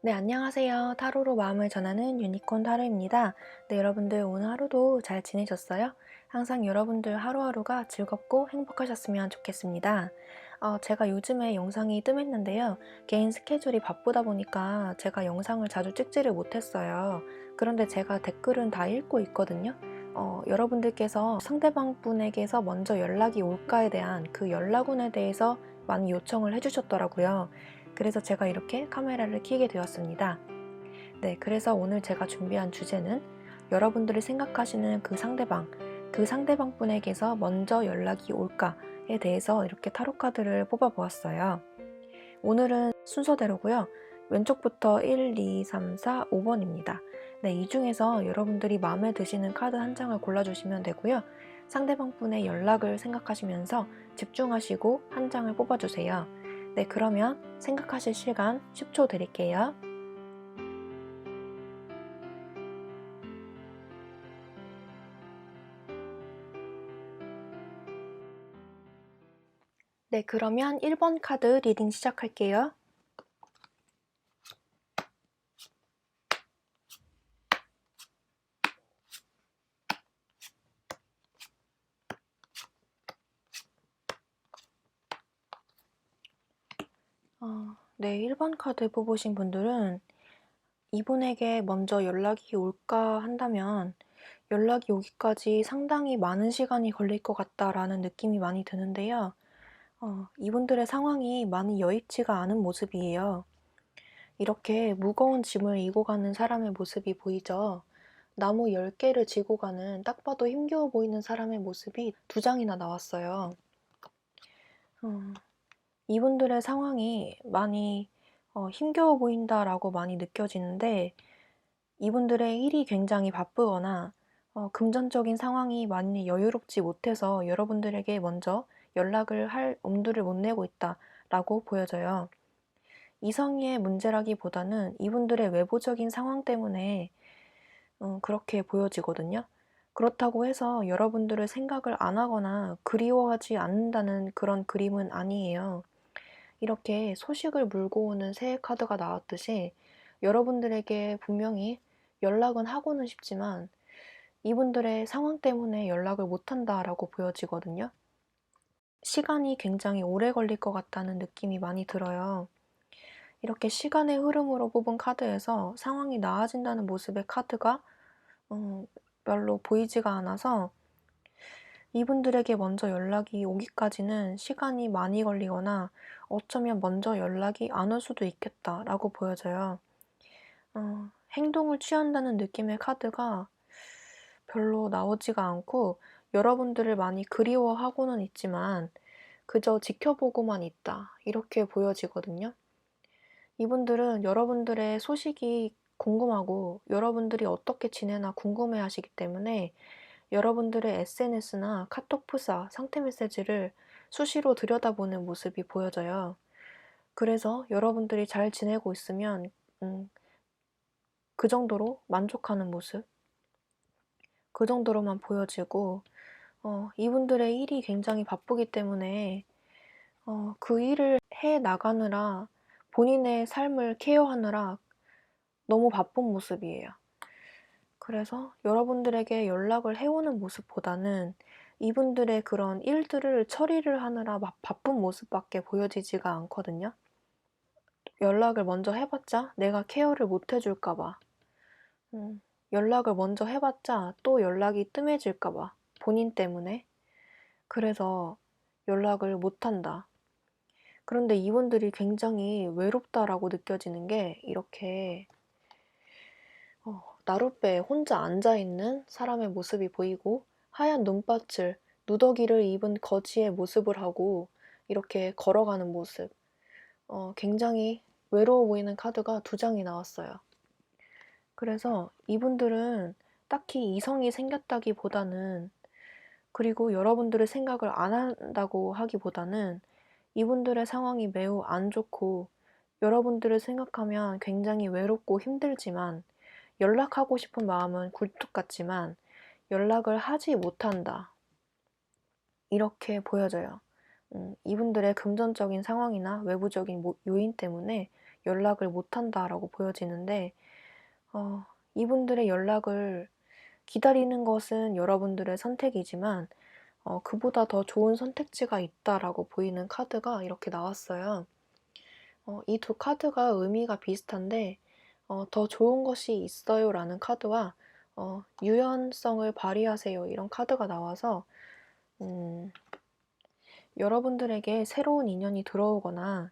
네, 안녕하세요. 타로로 마음을 전하는 유니콘 타로입니다. 네, 여러분들 오늘 하루도 잘 지내셨어요? 항상 여러분들 하루하루가 즐겁고 행복하셨으면 좋겠습니다. 제가 요즘에 영상이 뜸했는데요. 개인 스케줄이 바쁘다 보니까 제가 영상을 자주 찍지를 못했어요. 그런데 제가 댓글은 다 읽고 있거든요. 여러분들께서 상대방 분에게서 먼저 연락이 올까에 대한 그 연락운에 대해서 많이 요청을 해주셨더라고요. 그래서 제가 이렇게 카메라를 켜게 되었습니다. 네, 그래서 오늘 제가 준비한 주제는 여러분들이 생각하시는 그 상대방 분에게서 먼저 연락이 올까에 대해서 이렇게 타로 카드를 뽑아 보았어요. 오늘은 순서대로고요. 왼쪽부터 1, 2, 3, 4, 5번입니다. 네, 이 중에서 여러분들이 마음에 드시는 카드 한 장을 골라주시면 되고요. 상대방 분의 연락을 생각하시면서 집중하시고 한 장을 뽑아주세요. 네, 그러면 생각하실 시간 10초 드릴게요. 네, 그러면 1번 카드 리딩 시작할게요. 네, 1번 카드 뽑으신 분들은 이분에게 먼저 연락이 올까 한다면 연락이 오기까지 상당히 많은 시간이 걸릴 것 같다라는 느낌이 많이 드는데요. 이분들의 상황이 많이 여의치가 않은 모습이에요. 이렇게 무거운 짐을 이고 가는 사람의 모습이 보이죠? 나무 10개를 지고 가는 딱 봐도 힘겨워 보이는 사람의 모습이 두 장이나 나왔어요. 이분들의 상황이 많이 힘겨워 보인다라고 많이 느껴지는데 이분들의 일이 굉장히 바쁘거나 금전적인 상황이 많이 여유롭지 못해서 여러분들에게 먼저 연락을 할 엄두를 못 내고 있다라고 보여져요. 이성의 문제라기보다는 이분들의 외부적인 상황 때문에 그렇게 보여지거든요. 그렇다고 해서 여러분들을 생각을 안 하거나 그리워하지 않는다는 그런 그림은 아니에요. 이렇게 소식을 물고 오는 새해 카드가 나왔듯이 여러분들에게 분명히 연락은 하고는 싶지만 이분들의 상황 때문에 연락을 못한다라고 보여지거든요. 시간이 굉장히 오래 걸릴 것 같다는 느낌이 많이 들어요. 이렇게 시간의 흐름으로 뽑은 카드에서 상황이 나아진다는 모습의 카드가 별로 보이지가 않아서 이분들에게 먼저 연락이 오기까지는 시간이 많이 걸리거나 어쩌면 먼저 연락이 안 올 수도 있겠다라고 보여져요. 행동을 취한다는 느낌의 카드가 별로 나오지가 않고 여러분들을 많이 그리워하고는 있지만 그저 지켜보고만 있다 이렇게 보여지거든요. 이분들은 여러분들의 소식이 궁금하고 여러분들이 어떻게 지내나 궁금해하시기 때문에 여러분들의 SNS나 카톡 프사, 상태 메시지를 수시로 들여다보는 모습이 보여져요. 그래서 여러분들이 잘 지내고 있으면 음, 그 정도로 만족하는 모습, 그 정도로만 보여지고 이분들의 일이 굉장히 바쁘기 때문에 그 일을 해 나가느라 본인의 삶을 케어하느라 너무 바쁜 모습이에요. 그래서 여러분들에게 연락을 해오는 모습보다는 이분들의 그런 일들을 처리를 하느라 막 바쁜 모습밖에 보여지지가 않거든요. 연락을 먼저 해봤자 내가 케어를 못 해줄까 봐. 연락을 먼저 해봤자 또 연락이 뜸해질까 봐. 본인 때문에. 그래서 연락을 못한다. 그런데 이분들이 굉장히 외롭다라고 느껴지는 게 이렇게 나룻배에 혼자 앉아있는 사람의 모습이 보이고 하얀 눈밭을 누더기를 입은 거지의 모습을 하고 이렇게 걸어가는 모습 굉장히 외로워 보이는 카드가 두 장이 나왔어요. 그래서 이분들은 딱히 이성이 생겼다기보다는 그리고 여러분들의 생각을 안 한다고 하기보다는 이분들의 상황이 매우 안 좋고 여러분들을 생각하면 굉장히 외롭고 힘들지만 연락하고 싶은 마음은 굴뚝 같지만 연락을 하지 못한다. 이렇게 보여져요. 이분들의 금전적인 상황이나 외부적인 요인 때문에 연락을 못한다라고 보여지는데 이분들의 연락을 기다리는 것은 여러분들의 선택이지만 그보다 더 좋은 선택지가 있다라고 보이는 카드가 이렇게 나왔어요. 이 두 카드가 의미가 비슷한데 더 좋은 것이 있어요라는 카드와 유연성을 발휘하세요 이런 카드가 나와서 여러분들에게 새로운 인연이 들어오거나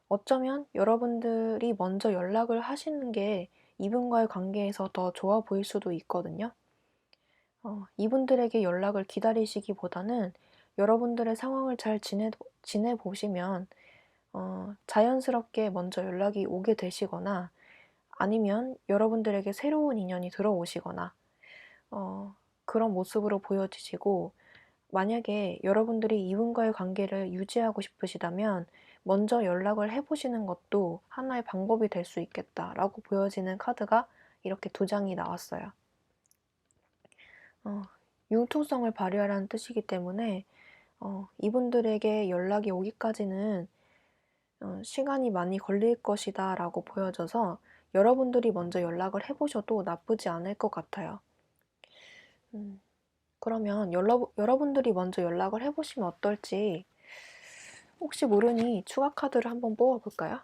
어쩌면 여러분들이 먼저 연락을 하시는 게 이분과의 관계에서 더 좋아 보일 수도 있거든요. 이분들에게 연락을 기다리시기보다는 여러분들의 상황을 잘 지내보시면 자연스럽게 먼저 연락이 오게 되시거나 아니면 여러분들에게 새로운 인연이 들어오시거나 그런 모습으로 보여지시고 만약에 여러분들이 이분과의 관계를 유지하고 싶으시다면 먼저 연락을 해보시는 것도 하나의 방법이 될 수 있겠다라고 보여지는 카드가 이렇게 두 장이 나왔어요. 융통성을 발휘하라는 뜻이기 때문에 이분들에게 연락이 오기까지는 시간이 많이 걸릴 것이다 라고 보여져서 여러분들이 먼저 연락을 해보셔도 나쁘지 않을 것 같아요. 그러면 여러분들이 먼저 연락을 해보시면 어떨지 혹시 모르니 추가 카드를 한번 뽑아볼까요?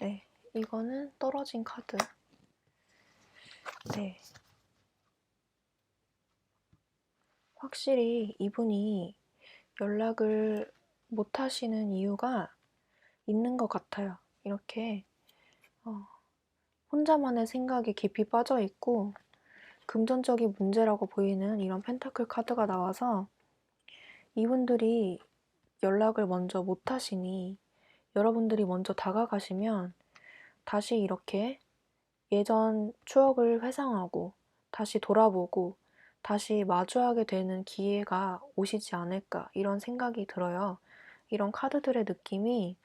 네, 이거는 떨어진 카드. 네. 확실히 이분이 연락을 못 하시는 이유가 있는 것 같아요. 이렇게 혼자만의 생각에 깊이 빠져 있고 금전적인 문제라고 보이는 이런 펜타클 카드가 나와서 이분들이 연락을 먼저 못 하시니 여러분들이 먼저 다가가시면 다시 이렇게 예전 추억을 회상하고 다시 돌아보고 다시 마주하게 되는 기회가 오시지 않을까 이런 생각이 들어요. 이런 카드들의 느낌이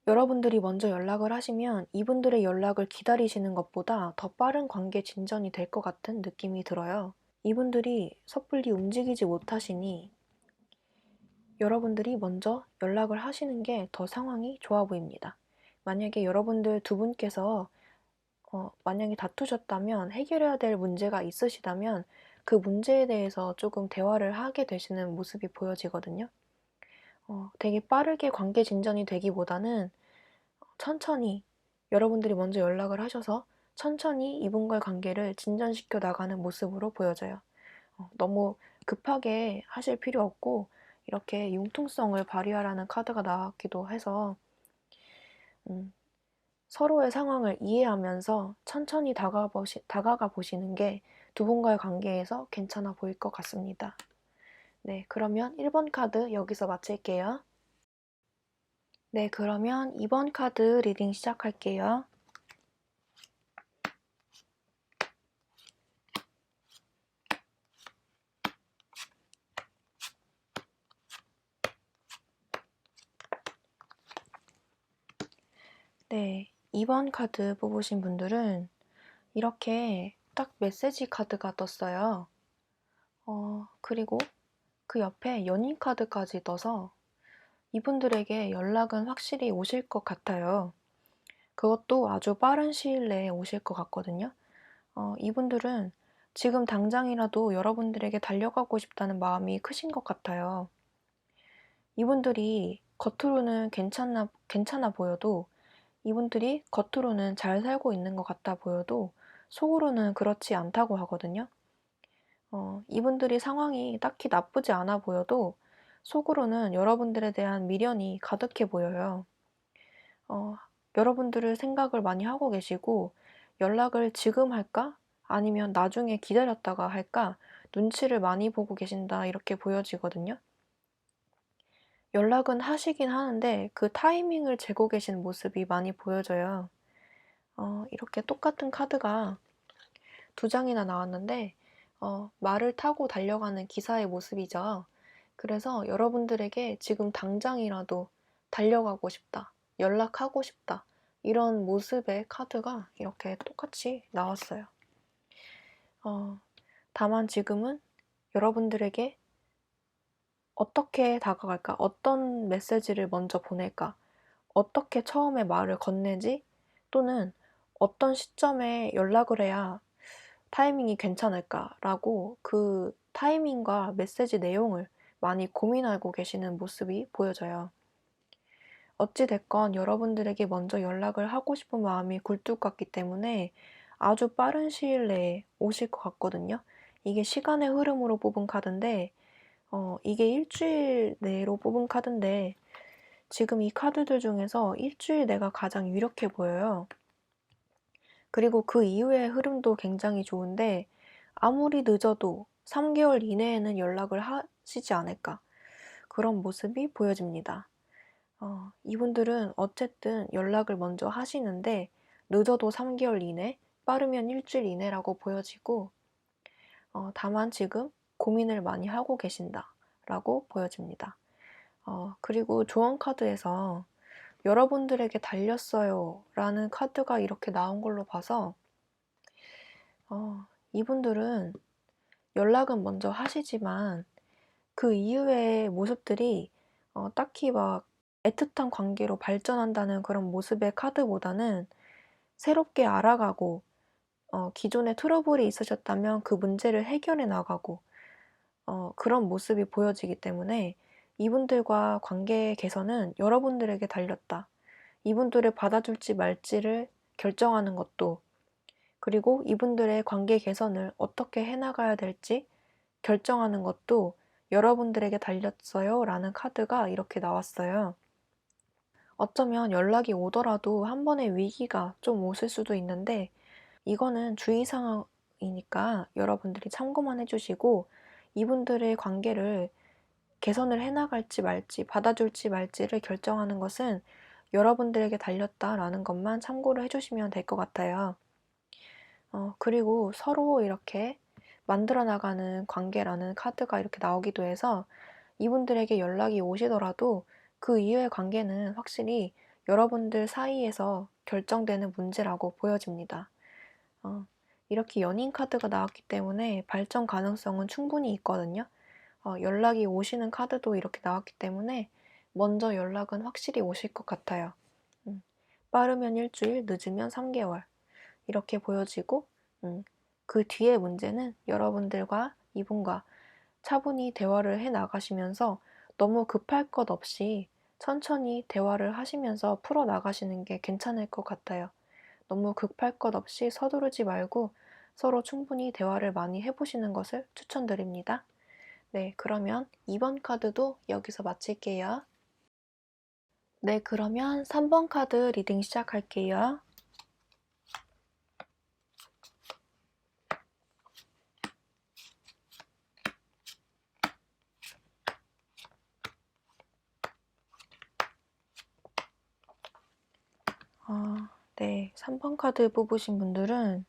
여러분들이 먼저 연락을 하시면 이분들의 연락을 기다리시는 것보다 더 빠른 관계 진전이 될 것 같은 느낌이 들어요. 이분들이 섣불리 움직이지 못하시니 여러분들이 먼저 연락을 하시는 게 더 상황이 좋아 보입니다. 만약에 여러분들 두 분께서 만약에 다투셨다면 해결해야 될 문제가 있으시다면 그 문제에 대해서 조금 대화를 하게 되시는 모습이 보여지거든요. 되게 빠르게 관계 진전이 되기보다는 천천히 여러분들이 먼저 연락을 하셔서 천천히 이분과의 관계를 진전시켜 나가는 모습으로 보여져요. 너무 급하게 하실 필요 없고 이렇게 융통성을 발휘하라는 카드가 나왔기도 해서 서로의 상황을 이해하면서 천천히 다가가 보시는 게 두 분과의 관계에서 괜찮아 보일 것 같습니다. 네, 그러면 1번 카드 여기서 마칠게요. 네, 그러면 2번 카드 리딩 시작할게요. 네, 2번 카드 뽑으신 분들은 이렇게 딱 메시지 카드가 떴어요. 그리고 그 옆에 연인 카드까지 떠서 이분들에게 연락은 확실히 오실 것 같아요. 그것도 아주 빠른 시일 내에 오실 것 같거든요. 이분들은 지금 당장이라도 여러분들에게 달려가고 싶다는 마음이 크신 것 같아요. 이분들이 겉으로는 괜찮아 보여도 이분들이 겉으로는 잘 살고 있는 것 같아 보여도 속으로는 그렇지 않다고 하거든요. 이분들이 상황이 딱히 나쁘지 않아 보여도 속으로는 여러분들에 대한 미련이 가득해 보여요. 여러분들을 생각을 많이 하고 계시고 연락을 지금 할까? 아니면 나중에 기다렸다가 할까? 눈치를 많이 보고 계신다 이렇게 보여지거든요. 연락은 하시긴 하는데 그 타이밍을 재고 계신 모습이 많이 보여져요. 이렇게 똑같은 카드가 두 장이나 나왔는데 말을 타고 달려가는 기사의 모습이죠. 그래서 여러분들에게 지금 당장이라도 달려가고 싶다. 연락하고 싶다. 이런 모습의 카드가 이렇게 똑같이 나왔어요. 다만 지금은 여러분들에게 어떻게 다가갈까? 어떤 메시지를 먼저 보낼까? 어떻게 처음에 말을 건네지? 또는 어떤 시점에 연락을 해야 타이밍이 괜찮을까라고 그 타이밍과 메시지 내용을 많이 고민하고 계시는 모습이 보여져요. 어찌 됐건 여러분들에게 먼저 연락을 하고 싶은 마음이 굴뚝 같기 때문에 아주 빠른 시일 내에 오실 것 같거든요. 이게 시간의 흐름으로 뽑은 카드인데 이게 일주일 내로 뽑은 카드인데 지금 이 카드들 중에서 일주일 내가 가장 유력해 보여요. 그리고 그 이후의 흐름도 굉장히 좋은데 아무리 늦어도 3개월 이내에는 연락을 하시지 않을까 그런 모습이 보여집니다. 이분들은 어쨌든 연락을 먼저 하시는데 늦어도 3개월 이내, 빠르면 일주일 이내라고 보여지고 다만 지금 고민을 많이 하고 계신다라고 보여집니다. 그리고 조언 카드에서 여러분들에게 달렸어요 라는 카드가 이렇게 나온 걸로 봐서 이분들은 연락은 먼저 하시지만 그 이후의 모습들이 딱히 막 애틋한 관계로 발전한다는 그런 모습의 카드보다는 새롭게 알아가고 기존에 트러블이 있으셨다면 그 문제를 해결해 나가고 그런 모습이 보여지기 때문에 이분들과 관계 개선은 여러분들에게 달렸다. 이분들을 받아줄지 말지를 결정하는 것도 그리고 이분들의 관계 개선을 어떻게 해나가야 될지 결정하는 것도 여러분들에게 달렸어요 라는 카드가 이렇게 나왔어요. 어쩌면 연락이 오더라도 한 번의 위기가 좀 오실 수도 있는데 이거는 주의사항이니까 여러분들이 참고만 해주시고 이분들의 관계를 개선을 해나갈지 말지 받아줄지 말지를 결정하는 것은 여러분들에게 달렸다라는 것만 참고를 해주시면 될 것 같아요. 그리고 서로 이렇게 만들어 나가는 관계라는 카드가 이렇게 나오기도 해서 이분들에게 연락이 오시더라도 그 이후의 관계는 확실히 여러분들 사이에서 결정되는 문제라고 보여집니다. 이렇게 연인 카드가 나왔기 때문에 발전 가능성은 충분히 있거든요. 연락이 오시는 카드도 이렇게 나왔기 때문에 먼저 연락은 확실히 오실 것 같아요. 빠르면 일주일, 늦으면 3개월. 이렇게 보여지고, 그 뒤에 문제는 여러분들과 이분과 차분히 대화를 해 나가시면서 너무 급할 것 없이 천천히 대화를 하시면서 풀어 나가시는 게 괜찮을 것 같아요. 너무 급할 것 없이 서두르지 말고 서로 충분히 대화를 많이 해보시는 것을 추천드립니다. 네, 그러면 2번 카드도 여기서 마칠게요. 네, 그러면 3번 카드 리딩 시작할게요. 네, 3번 카드 뽑으신 분들은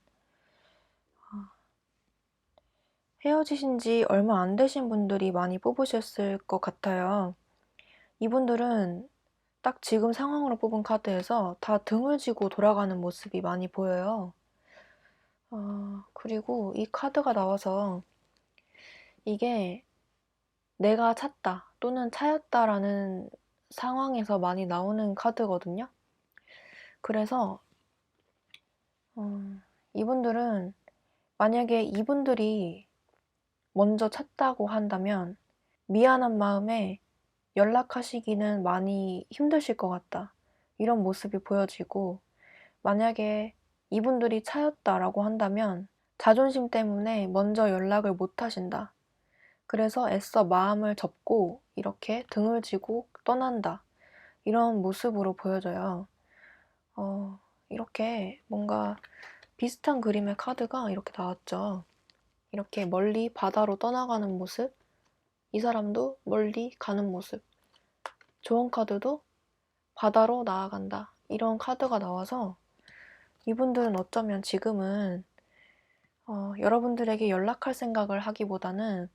헤어지신 지 얼마 안 되신 분들이 많이 뽑으셨을 것 같아요. 이분들은 딱 지금 상황으로 뽑은 카드에서 다 등을 지고 돌아가는 모습이 많이 보여요. 그리고 이 카드가 나와서 이게 내가 찼다 또는 차였다라는 상황에서 많이 나오는 카드거든요. 그래서 이분들은 만약에 이분들이 먼저 찼다고 한다면 미안한 마음에 연락하시기는 많이 힘드실 것 같다. 이런 모습이 보여지고 만약에 이분들이 차였다라고 한다면 자존심 때문에 먼저 연락을 못 하신다. 그래서 애써 마음을 접고 이렇게 등을 지고 떠난다. 이런 모습으로 보여져요. 이렇게 뭔가 비슷한 그림의 카드가 이렇게 나왔죠. 이렇게 멀리 바다로 떠나가는 모습, 이 사람도 멀리 가는 모습, 조언 카드도 바다로 나아간다. 이런 카드가 나와서 이분들은 어쩌면 지금은 여러분들에게 연락할 생각을 하기보다는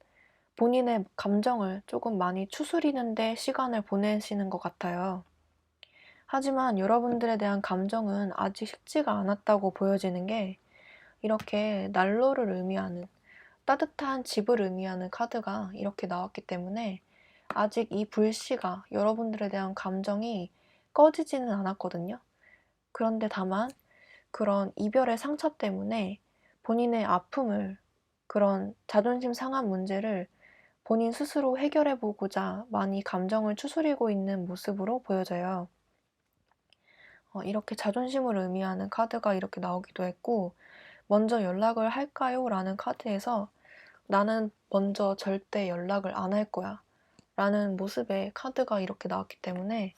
본인의 감정을 조금 많이 추스리는데 시간을 보내시는 것 같아요. 하지만 여러분들에 대한 감정은 아직 식지가 않았다고 보여지는 게 이렇게 난로를 의미하는 따뜻한 집을 의미하는 카드가 이렇게 나왔기 때문에 아직 이 불씨가 여러분들에 대한 감정이 꺼지지는 않았거든요. 그런데 다만 그런 이별의 상처 때문에 본인의 아픔을, 그런 자존심 상한 문제를 본인 스스로 해결해 보고자 많이 감정을 추스리고 있는 모습으로 보여져요. 이렇게 자존심을 의미하는 카드가 이렇게 나오기도 했고, 먼저 연락을 할까요? 라는 카드에서 나는 먼저 절대 연락을 안 할 거야 라는 모습의 카드가 이렇게 나왔기 때문에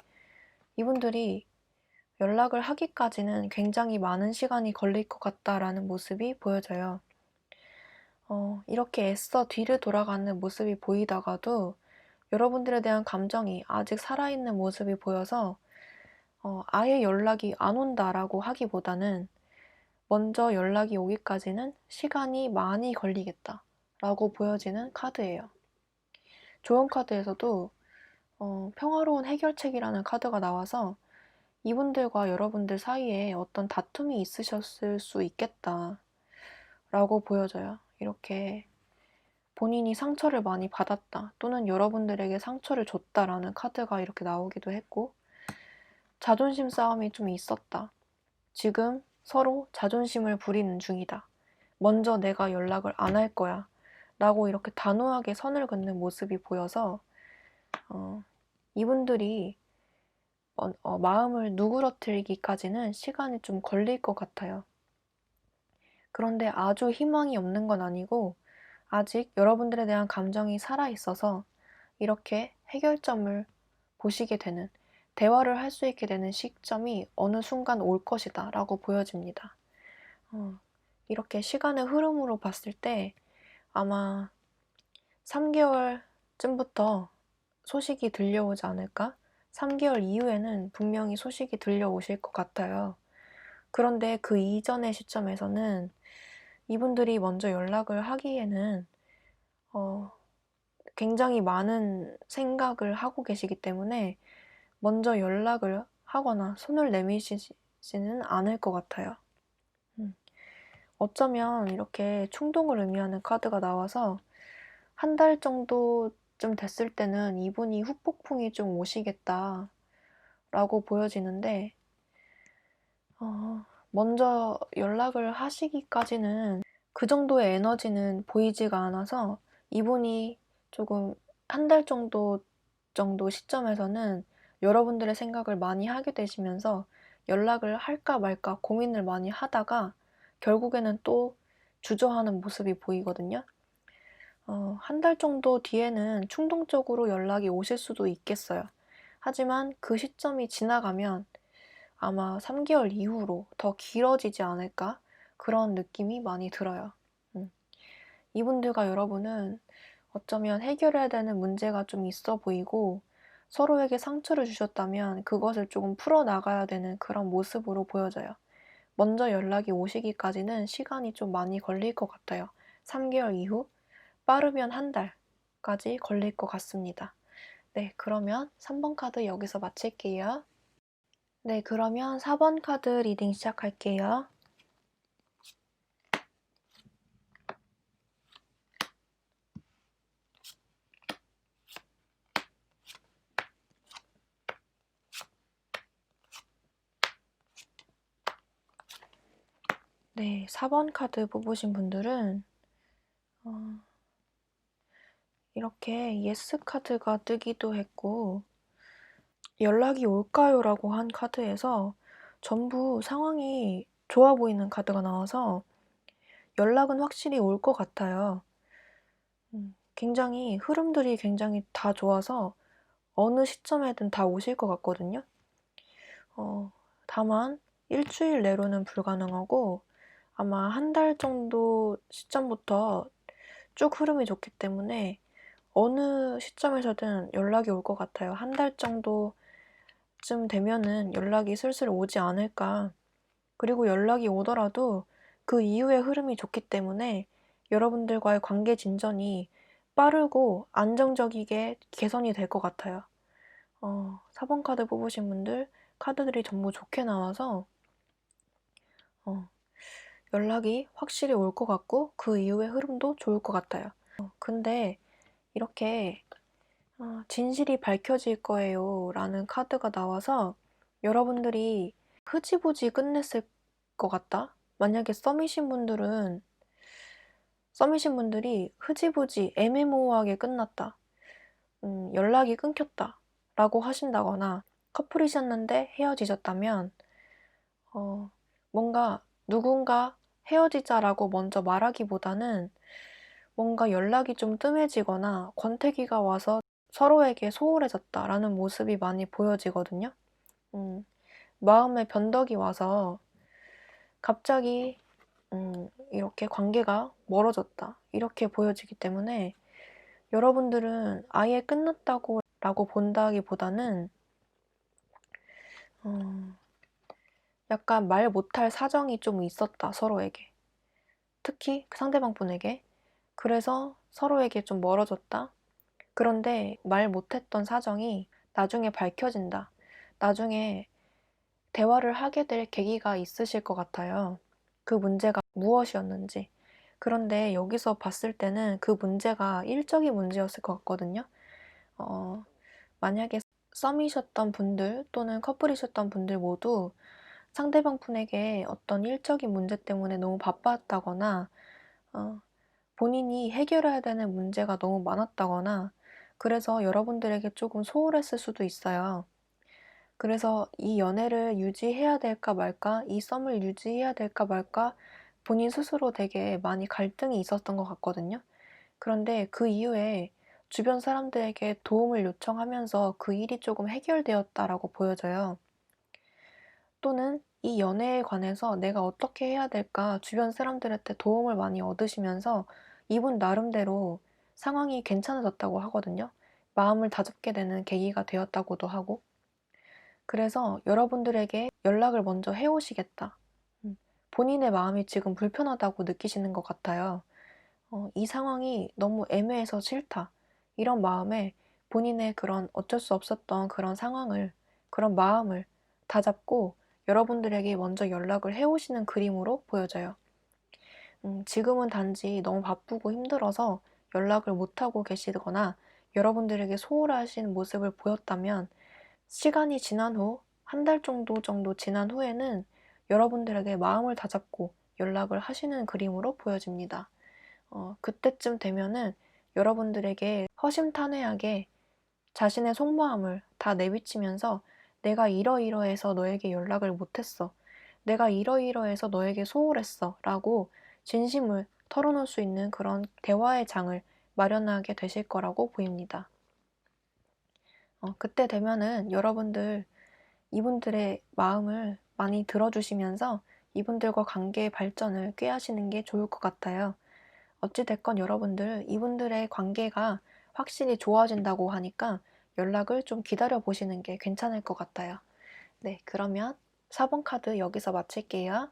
이분들이 연락을 하기까지는 굉장히 많은 시간이 걸릴 것 같다라는 모습이 보여져요. 이렇게 애써 뒤를 돌아가는 모습이 보이다가도 여러분들에 대한 감정이 아직 살아있는 모습이 보여서 아예 연락이 안 온다라고 하기보다는 먼저 연락이 오기까지는 시간이 많이 걸리겠다라고 보여지는 카드예요. 조언 카드에서도 평화로운 해결책이라는 카드가 나와서 이분들과 여러분들 사이에 어떤 다툼이 있으셨을 수 있겠다라고 보여져요. 이렇게 본인이 상처를 많이 받았다 또는 여러분들에게 상처를 줬다라는 카드가 이렇게 나오기도 했고, 자존심 싸움이 좀 있었다. 지금 서로 자존심을 부리는 중이다. 먼저 내가 연락을 안 할 거야. 라고 이렇게 단호하게 선을 긋는 모습이 보여서 이분들이 마음을 누그러뜨리기까지는 시간이 좀 걸릴 것 같아요. 그런데 아주 희망이 없는 건 아니고 아직 여러분들에 대한 감정이 살아있어서 이렇게 해결점을 보시게 되는, 대화를 할 수 있게 되는 시점이 어느 순간 올 것이다 라고 보여집니다. 이렇게 시간의 흐름으로 봤을 때 아마 3개월쯤부터 소식이 들려오지 않을까? 3개월 이후에는 분명히 소식이 들려오실 것 같아요. 그런데 그 이전의 시점에서는 이분들이 먼저 연락을 하기에는 굉장히 많은 생각을 하고 계시기 때문에 먼저 연락을 하거나 손을 내미시지는 않을 것 같아요. 어쩌면 이렇게 충동을 의미하는 카드가 나와서 한 달 정도쯤 됐을 때는 이분이 후폭풍이 좀 오시겠다라고 보여지는데 먼저 연락을 하시기까지는 그 정도의 에너지는 보이지가 않아서 이분이 조금 한 달 정도 시점에서는 여러분들의 생각을 많이 하게 되시면서 연락을 할까 말까 고민을 많이 하다가 결국에는 또 주저하는 모습이 보이거든요. 한 달 정도 뒤에는 충동적으로 연락이 오실 수도 있겠어요. 하지만 그 시점이 지나가면 아마 3개월 이후로 더 길어지지 않을까? 그런 느낌이 많이 들어요. 이분들과 여러분은 어쩌면 해결해야 되는 문제가 좀 있어 보이고 서로에게 상처를 주셨다면 그것을 조금 풀어나가야 되는 그런 모습으로 보여져요. 먼저 연락이 오시기까지는 시간이 좀 많이 걸릴 것 같아요. 3개월 이후, 빠르면 한 달까지 걸릴 것 같습니다. 네, 그러면 3번 카드 여기서 마칠게요. 네, 그러면 4번 카드 리딩 시작할게요. 네, 4번 카드 뽑으신 분들은 이렇게 예스 카드가 뜨기도 했고 연락이 올까요? 라고 한 카드에서 전부 상황이 좋아 보이는 카드가 나와서 연락은 확실히 올 것 같아요. 굉장히 흐름들이 굉장히 다 좋아서 어느 시점에든 다 오실 것 같거든요. 다만 일주일 내로는 불가능하고 아마 한 달 정도 시점부터 쭉 흐름이 좋기 때문에 어느 시점에서든 연락이 올 것 같아요. 한 달 정도쯤 되면은 연락이 슬슬 오지 않을까. 그리고 연락이 오더라도 그 이후의 흐름이 좋기 때문에 여러분들과의 관계 진전이 빠르고 안정적이게 개선이 될 것 같아요. 4번 카드 뽑으신 분들 카드들이 전부 좋게 나와서 어, 연락이 확실히 올 것 같고 그 이후의 흐름도 좋을 것 같아요. 근데 이렇게 진실이 밝혀질 거예요 라는 카드가 나와서 여러분들이 흐지부지 끝냈을 것 같다? 만약에 썸이신 분들이 흐지부지 애매모호하게 끝났다. 연락이 끊겼다. 라고 하신다거나 커플이셨는데 헤어지셨다면 뭔가 누군가 헤어지자라고 먼저 말하기보다는 뭔가 연락이 좀 뜸해지거나 권태기가 와서 서로에게 소홀해졌다라는 모습이 많이 보여지거든요. 마음의 변덕이 와서 갑자기 이렇게 관계가 멀어졌다. 이렇게 보여지기 때문에 여러분들은 아예 끝났다고 라고 본다기보다는 어, 약간 말 못할 사정이 좀 있었다. 서로에게. 특히 그 상대방 분에게. 그래서 서로에게 좀 멀어졌다. 그런데 말 못했던 사정이 나중에 밝혀진다. 나중에 대화를 하게 될 계기가 있으실 것 같아요. 그 문제가 무엇이었는지. 그런데 여기서 봤을 때는 그 문제가 일적인 문제였을 것 같거든요. 어, 만약에 썸이셨던 분들 또는 커플이셨던 분들 모두 상대방 분에게 어떤 일적인 문제 때문에 너무 바빴다거나 어, 본인이 해결해야 되는 문제가 너무 많았다거나 그래서 여러분들에게 조금 소홀했을 수도 있어요. 그래서 이 연애를 유지해야 될까 말까, 이 썸을 유지해야 될까 말까 본인 스스로 되게 많이 갈등이 있었던 것 같거든요. 그런데 그 이후에 주변 사람들에게 도움을 요청하면서 그 일이 조금 해결되었다라고 보여져요. 또는 이 연애에 관해서 내가 어떻게 해야 될까 주변 사람들한테 도움을 많이 얻으시면서 이분 나름대로 상황이 괜찮아졌다고 하거든요. 마음을 다잡게 되는 계기가 되었다고도 하고. 그래서 여러분들에게 연락을 먼저 해오시겠다. 본인의 마음이 지금 불편하다고 느끼시는 것 같아요. 이 상황이 너무 애매해서 싫다. 이런 마음에 본인의 그런 어쩔 수 없었던 그런 상황을, 그런 마음을 다잡고 여러분들에게 먼저 연락을 해오시는 그림으로 보여져요. 지금은 단지 너무 바쁘고 힘들어서 연락을 못하고 계시거나 여러분들에게 소홀하신 모습을 보였다면 시간이 지난 후, 한 달 정도 지난 후에는 여러분들에게 마음을 다잡고 연락을 하시는 그림으로 보여집니다. 그때쯤 되면은 여러분들에게 허심탄회하게 자신의 속마음을 다 내비치면서 내가 이러이러해서 너에게 연락을 못했어. 내가 이러이러해서 너에게 소홀했어. 라고 진심을 털어놓을 수 있는 그런 대화의 장을 마련하게 되실 거라고 보입니다. 그때 되면은 여러분들 이분들의 마음을 많이 들어주시면서 이분들과 관계의 발전을 꾀하시는 게 좋을 것 같아요. 어찌됐건 여러분들 이분들의 관계가 확실히 좋아진다고 하니까 연락을 좀 기다려 보시는 게 괜찮을 것 같아요. 네, 그러면 4번 카드 여기서 마칠게요.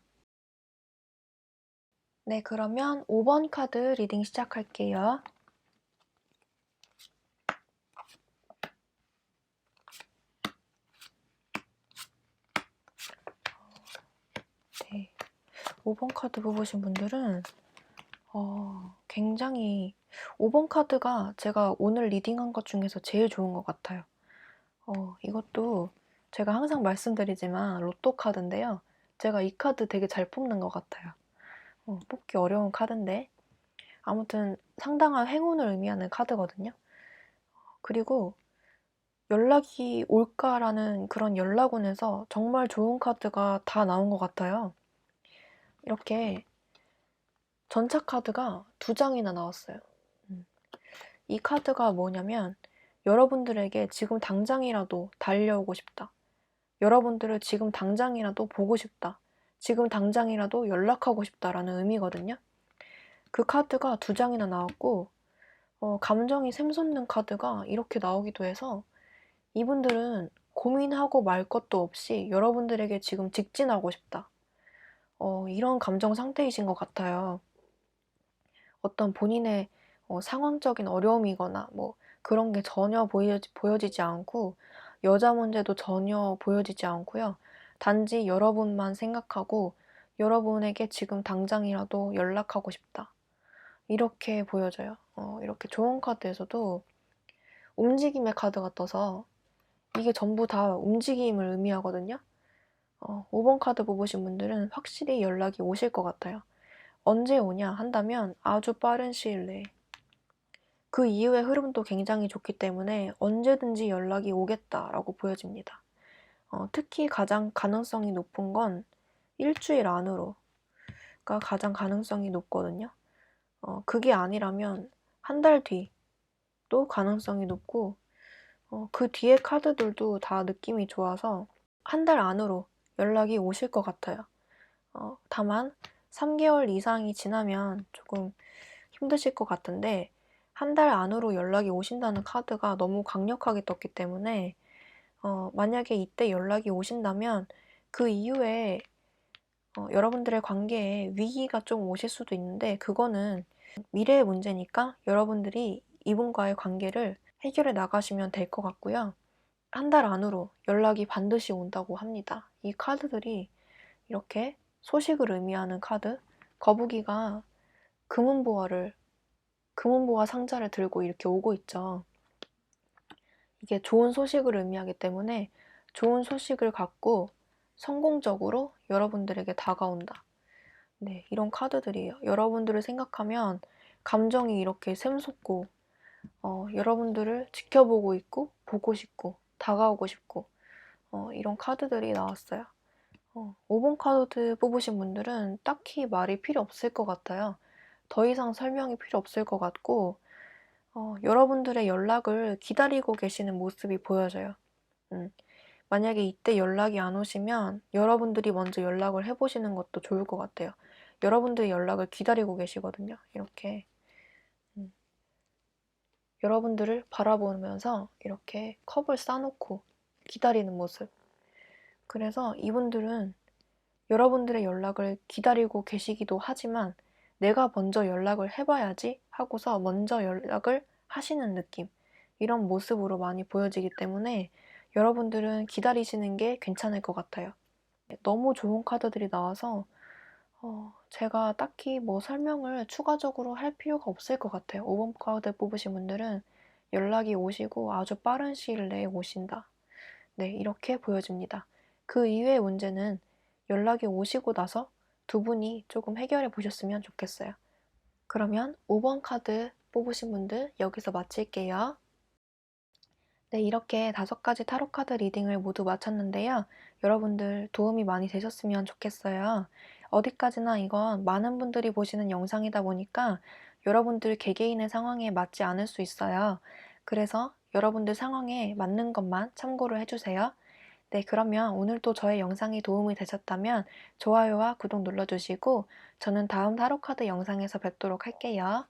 네, 그러면 5번 카드 리딩 시작할게요. 네, 5번 카드 뽑으신 분들은 굉장히 5번 카드가 제가 오늘 리딩한 것 중에서 제일 좋은 것 같아요. 이것도 제가 항상 말씀드리지만 로또 카드인데요. 제가 이 카드 되게 잘 뽑는 것 같아요. 뽑기 어려운 카드인데 아무튼 상당한 행운을 의미하는 카드거든요. 그리고 연락이 올까라는 그런 연락운에서 정말 좋은 카드가 다 나온 것 같아요. 이렇게 전차 카드가 2장이나 나왔어요. 이 카드가 뭐냐면 여러분들에게 지금 당장이라도 달려오고 싶다. 여러분들을 지금 당장이라도 보고 싶다. 지금 당장이라도 연락하고 싶다라는 의미거든요. 그 카드가 2장이나 나왔고 감정이 샘솟는 카드가 이렇게 나오기도 해서 이분들은 고민하고 말 것도 없이 여러분들에게 지금 직진하고 싶다. 이런 감정 상태이신 것 같아요. 어떤 본인의 상황적인 어려움이거나 뭐 그런 게 전혀 보여지지 않고 여자 문제도 전혀 보여지지 않고요. 단지 여러분만 생각하고 여러분에게 지금 당장이라도 연락하고 싶다. 이렇게 보여져요. 이렇게 좋은 카드에서도 움직임의 카드가 떠서 이게 전부 다 움직임을 의미하거든요. 5번 카드 뽑으신 분들은 확실히 연락이 오실 것 같아요. 언제 오냐 한다면 아주 빠른 시일 내에. 그 이후의 흐름도 굉장히 좋기 때문에 언제든지 연락이 오겠다라고 보여집니다. 특히 가장 가능성이 높은 건 일주일 안으로가 가장 가능성이 높거든요. 그게 아니라면 한 달 뒤도 가능성이 높고, 그 뒤에 카드들도 다 느낌이 좋아서 한 달 안으로 연락이 오실 것 같아요. 다만 3개월 이상이 지나면 조금 힘드실 것 같은데, 한 달 안으로 연락이 오신다는 카드가 너무 강력하게 떴기 때문에 만약에 이때 연락이 오신다면 그 이후에 여러분들의 관계에 위기가 좀 오실 수도 있는데, 그거는 미래의 문제니까 여러분들이 이분과의 관계를 해결해 나가시면 될 것 같고요. 한 달 안으로 연락이 반드시 온다고 합니다. 이 카드들이 이렇게 소식을 의미하는 카드, 거북이가 금은보화 상자를 들고 이렇게 오고 있죠. 이게 좋은 소식을 의미하기 때문에 좋은 소식을 갖고 성공적으로 여러분들에게 다가온다. 네, 이런 카드들이에요. 여러분들을 생각하면 감정이 이렇게 샘솟고, 여러분들을 지켜보고 있고, 보고 싶고, 다가오고 싶고, 이런 카드들이 나왔어요. 5번 카드 뽑으신 분들은 딱히 말이 필요 없을 것 같아요. 더 이상 설명이 필요 없을 것 같고, 여러분들의 연락을 기다리고 계시는 모습이 보여져요. 만약에 이때 연락이 안 오시면 여러분들이 먼저 연락을 해보시는 것도 좋을 것 같아요. 여러분들의 연락을 기다리고 계시거든요. 이렇게 여러분들을 바라보면서 이렇게 컵을 싸놓고 기다리는 모습. 그래서 이분들은 여러분들의 연락을 기다리고 계시기도 하지만 내가 먼저 연락을 해봐야지 하고서 먼저 연락을 하시는 느낌. 이런 모습으로 많이 보여지기 때문에 여러분들은 기다리시는 게 괜찮을 것 같아요. 너무 좋은 카드들이 나와서 제가 딱히 뭐 설명을 추가적으로 할 필요가 없을 것 같아요. 5번 카드 뽑으신 분들은 연락이 오시고 아주 빠른 시일 내에 오신다. 네, 이렇게 보여집니다. 그 이외의 문제는 연락이 오시고 나서 두 분이 조금 해결해 보셨으면 좋겠어요. 그러면 5번 카드 뽑으신 분들 여기서 마칠게요. 네, 이렇게 5가지 타로 카드 리딩을 모두 마쳤는데요. 여러분들 도움이 많이 되셨으면 좋겠어요. 어디까지나 이건 많은 분들이 보시는 영상이다 보니까 여러분들 개개인의 상황에 맞지 않을 수 있어요. 그래서 여러분들 상황에 맞는 것만 참고를 해주세요. 네, 그러면 오늘도 저의 영상이 도움이 되셨다면 좋아요와 구독 눌러주시고 저는 다음 타로 카드 영상에서 뵙도록 할게요.